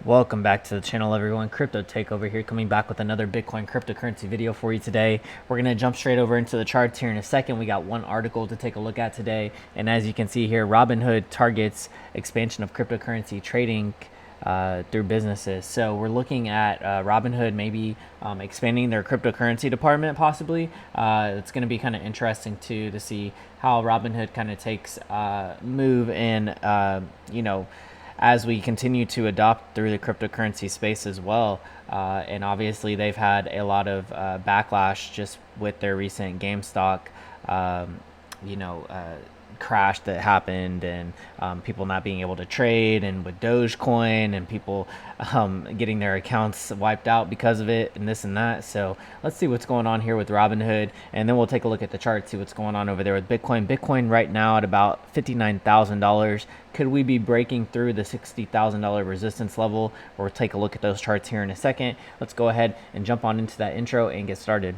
Welcome back to the channel, everyone. CryptoTakeOver here, coming back with another Bitcoin cryptocurrency video for you today. We're going to jump straight over into the charts here in a second. We got one article to take a look at today, and as you can see here, Robinhood targets expansion of cryptocurrency trading through businesses. So we're looking at Robinhood maybe expanding their cryptocurrency department, possibly. It's going to be kind of interesting too to see how Robinhood kind of takes move in, as we continue to adopt through the cryptocurrency space as well. And obviously they've had a lot of backlash just with their recent GameStop, um, you know, uh, crash that happened, and people not being able to trade, and with Dogecoin, and people getting their accounts wiped out because of it, and this and that. So let's see what's going on here with Robinhood, and then we'll take a look at the chart, see what's going on over there with Bitcoin. Bitcoin right now at about $59,000. Could we be breaking through the $60,000 resistance level? We'll take a look at those charts here in a second. Let's go ahead and jump on into that intro and get started.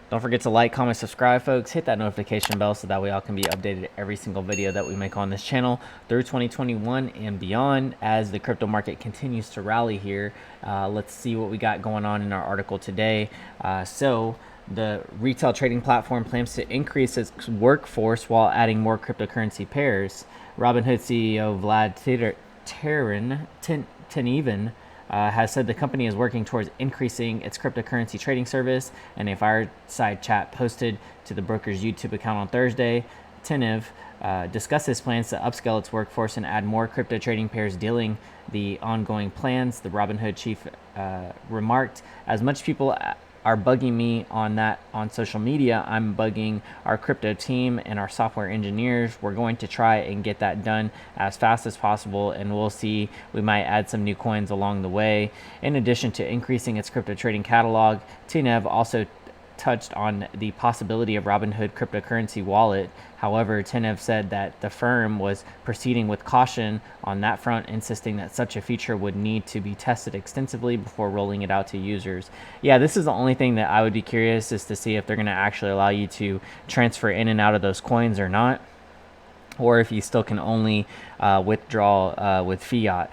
Don't forget to like, comment, subscribe, folks. Hit that notification bell so that way y'all can be updated every single video that we make on this channel through 2021 and beyond as the crypto market continues to rally here. Let's see what we got going on in our article today. So the retail trading platform plans to increase its workforce while adding more cryptocurrency pairs. Robinhood CEO Vlad Teneven has said the company is working towards increasing its cryptocurrency trading service. In a fireside chat posted to the broker's YouTube account on Thursday, Tenev discussed his plans to upscale its workforce and add more crypto trading pairs, dealing the ongoing plans. The Robinhood chief remarked, "As much people are bugging me on that on social media, I'm bugging our crypto team and our software engineers. We're going to try and get that done as fast as possible, and we'll see. We might add some new coins along the way." In addition to increasing its crypto trading catalog, Tenev also touched on the possibility of Robinhood cryptocurrency wallet. However, Tenev said that the firm was proceeding with caution on that front, insisting that such a feature would need to be tested extensively before rolling it out to users. Yeah, this is the only thing that I would be curious is to see if they're going to actually allow you to transfer in and out of those coins or not, or if you still can only withdraw with fiat.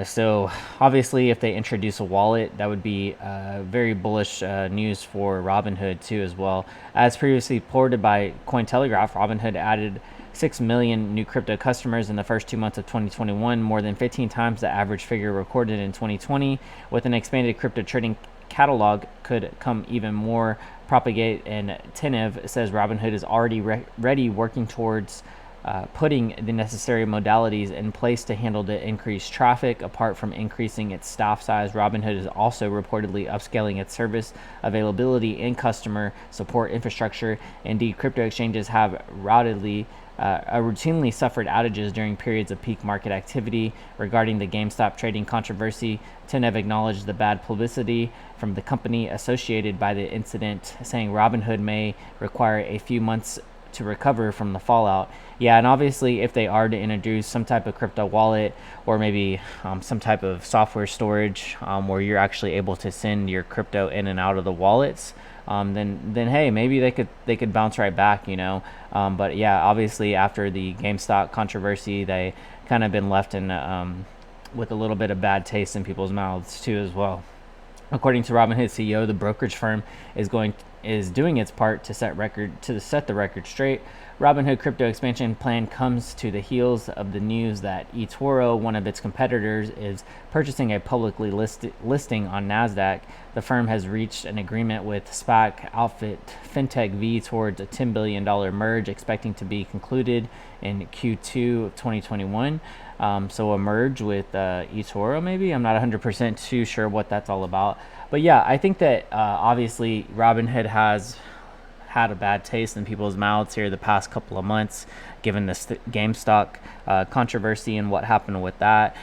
So obviously if they introduce a wallet, that would be very bullish news for Robinhood too as well. As previously reported by Cointelegraph, Robinhood added 6 million new crypto customers in the first 2 months of 2021, more than 15 times the average figure recorded in 2020. With an expanded crypto trading catalog could come even more propagate, and Tenev says Robinhood is already ready, working towards putting the necessary modalities in place to handle the increased traffic. Apart from increasing its staff size, Robinhood is also reportedly upscaling its service availability and customer support infrastructure. Indeed, crypto exchanges have routinely suffered outages during periods of peak market activity. Regarding the GameStop trading controversy, Tenev acknowledged the bad publicity from the company associated by the incident, saying Robinhood may require a few months to recover from the fallout. Yeah, and obviously if they are to introduce some type of crypto wallet, or maybe some type of software storage where you're actually able to send your crypto in and out of the wallets, then hey, maybe they could bounce right back, but yeah, obviously after the GameStop controversy, they kind of been left in with a little bit of bad taste in people's mouths too as well. According to Robinhood CEO, the brokerage firm is doing its part to set the record straight. Robinhood crypto expansion plan comes to the heels of the news that eToro, one of its competitors, is purchasing a publicly listing on Nasdaq. The firm has reached an agreement with SPAC outfit FinTech V towards a $10 billion merge, expecting to be concluded in Q2 of 2021. So a merge with eToro, maybe. I'm not 100% too sure what that's all about. But yeah, I think that obviously Robinhood has had a bad taste in people's mouths here the past couple of months, given this GameStop controversy and what happened with that.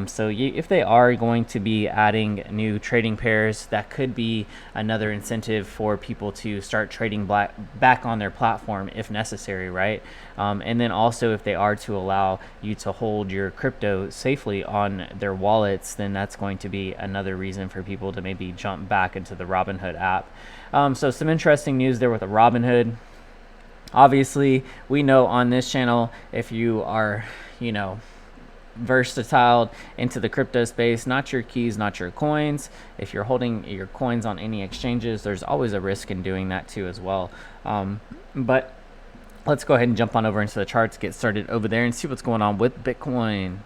So if they are going to be adding new trading pairs, that could be another incentive for people to start trading back on their platform if necessary, right? And then also if they are to allow you to hold your crypto safely on their wallets, then that's going to be another reason for people to maybe jump back into the Robinhood app. So some interesting news there with the Robinhood. Obviously, we know on this channel, if you are, you know, versatile into the crypto space, not your keys, not your coins. If you're holding your coins on any exchanges, there's always a risk in doing that too as well. But let's go ahead and jump on over into the charts, get started over there and see what's going on with Bitcoin.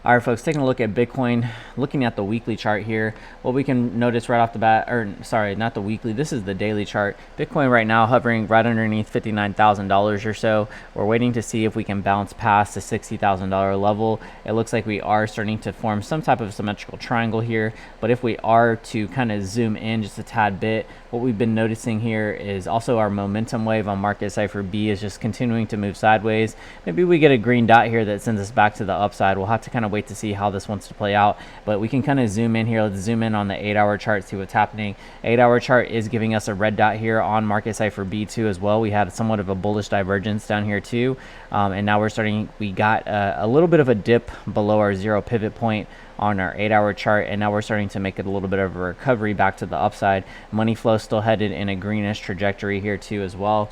All right, folks, taking a look at Bitcoin, looking at the weekly chart here, what we can notice right off the bat, or sorry, not the weekly, this is the daily chart. Bitcoin right now hovering right underneath $59,000 or so. We're waiting to see if we can bounce past the $60,000 level. It looks like we are starting to form some type of symmetrical triangle here, but if we are to kind of zoom in just a tad bit, what we've been noticing here is also our momentum wave on market Cipher B is just continuing to move sideways. Maybe we get a green dot here that sends us back to the upside. We'll have to kind of wait to see how this wants to play out, but we can kind of zoom in here. Let's zoom in on the 8-hour chart, see what's happening. 8-hour chart is giving us a red dot here on market Cipher B2 as well. We had somewhat of a bullish divergence down here too, and now we got a little bit of a dip below our zero pivot point on our 8-hour chart, and now we're starting to make it a little bit of a recovery back to the upside. Money flow still headed in a greenish trajectory here too as well.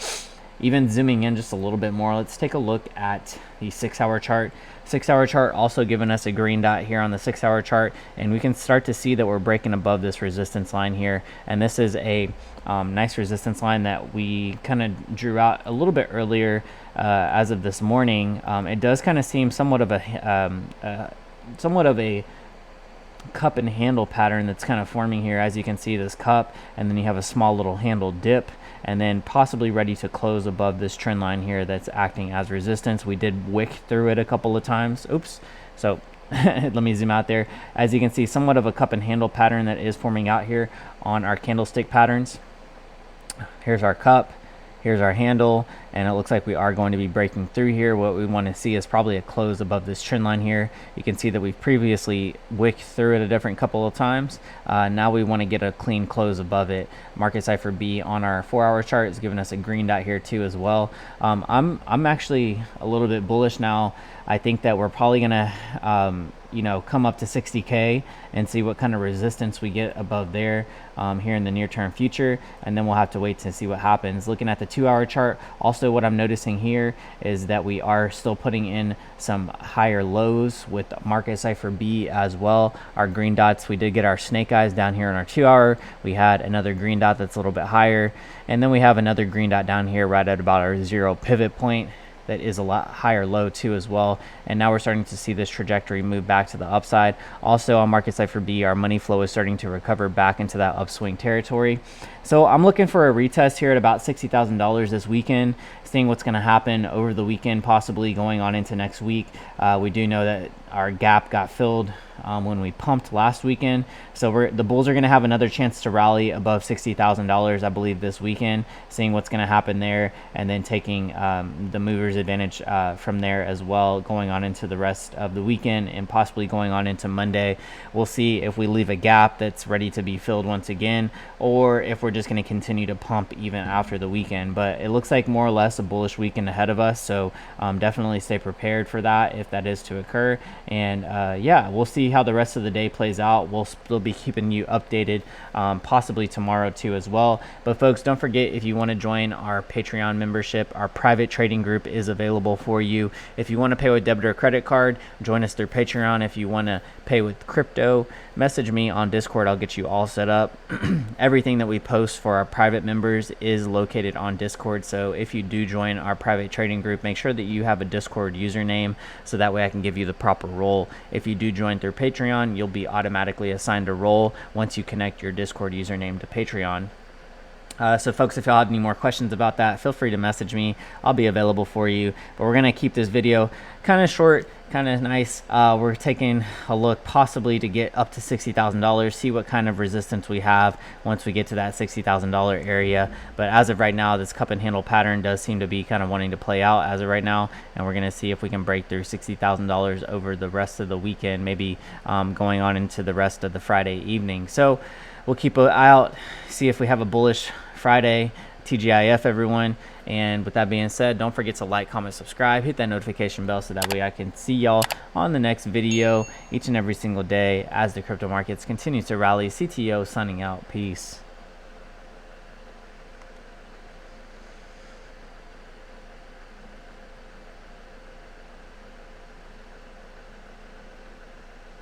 Even zooming in just a little bit more, let's take a look at the 6-hour chart. 6-hour chart also giving us a green dot here on the 6-hour chart, and we can start to see that we're breaking above this resistance line here, and this is a nice resistance line that we kind of drew out a little bit earlier as of this morning. It does kind of seem somewhat of a cup and handle pattern that's kind of forming here. As you can see, this cup, and then you have a small little handle dip, and then possibly ready to close above this trend line here that's acting as resistance. We did wick through it a couple of times. Oops. So let me zoom out there. As you can see, somewhat of a cup and handle pattern that is forming out here on our candlestick patterns. Here's our cup. Here's our handle, and it looks like we are going to be breaking through here. What we want to see is probably a close above this trend line here. You can see that we've previously wicked through it a different couple of times. Now we want to get a clean close above it. Market Cipher B on our 4-hour chart is giving us a green dot here too as well. I'm actually a little bit bullish now. I think that we're probably gonna come up to 60K and see what kind of resistance we get above there here in the near term future, and then we'll have to wait to see what happens. Looking at the 2-hour chart, also what I'm noticing here is that we are still putting in some higher lows with market Cipher B as well. Our green dots, we did get our snake eyes down here on our 2-hour. We had another green dot that's a little bit higher, and then we have another green dot down here right at about our zero pivot point that is a lot higher low too as well, and now we're starting to see this trajectory move back to the upside. Also on market Cipher B, our money flow is starting to recover back into that upswing territory. So I'm looking for a retest here at about $60,000 this weekend, seeing what's going to happen over the weekend, possibly going on into next week. We do know that our gap got filled when we pumped last weekend, so the bulls are going to have another chance to rally above $60,000 I believe this weekend, seeing what's going to happen there, and then taking the movers advantage from there as well, going on into the rest of the weekend and possibly going on into Monday. We'll see if we leave a gap that's ready to be filled once again, or if we're just going to continue to pump even after the weekend. But it looks like more or less a bullish weekend ahead of us, so definitely stay prepared for that if that is to occur. And yeah, we'll see how the rest of the day plays out. We'll still be keeping you updated, possibly tomorrow too as well. But folks, don't forget, if you want to join our Patreon membership, our private trading group is available for you. If you want to pay with debit or credit card, join us through Patreon. If you want to pay with crypto, message me on Discord. I'll get you all set up. Everything that we post for our private members is located on Discord, so if you do join our private trading group, make sure that you have a Discord username, so that way I can give you the proper role. If you do join through Patreon, you'll be automatically assigned a role once you connect your Discord username to Patreon. So folks, if y'all have any more questions about that, feel free to message me. I'll be available for you. But we're going to keep this video kind of short, kind of nice. We're taking a look possibly to get up to $60,000, see what kind of resistance we have once we get to that $60,000 area. But as of right now, this cup and handle pattern does seem to be kind of wanting to play out as of right now, and we're going to see if we can break through $60,000 over the rest of the weekend, maybe going on into the rest of the Friday evening. So we'll keep an eye out, see if we have a bullish Friday. TGIF, everyone. And with that being said, don't forget to like, comment, subscribe, hit that notification bell, so that way I can see y'all on the next video each and every single day as the crypto markets continue to rally. CTO signing out. Peace.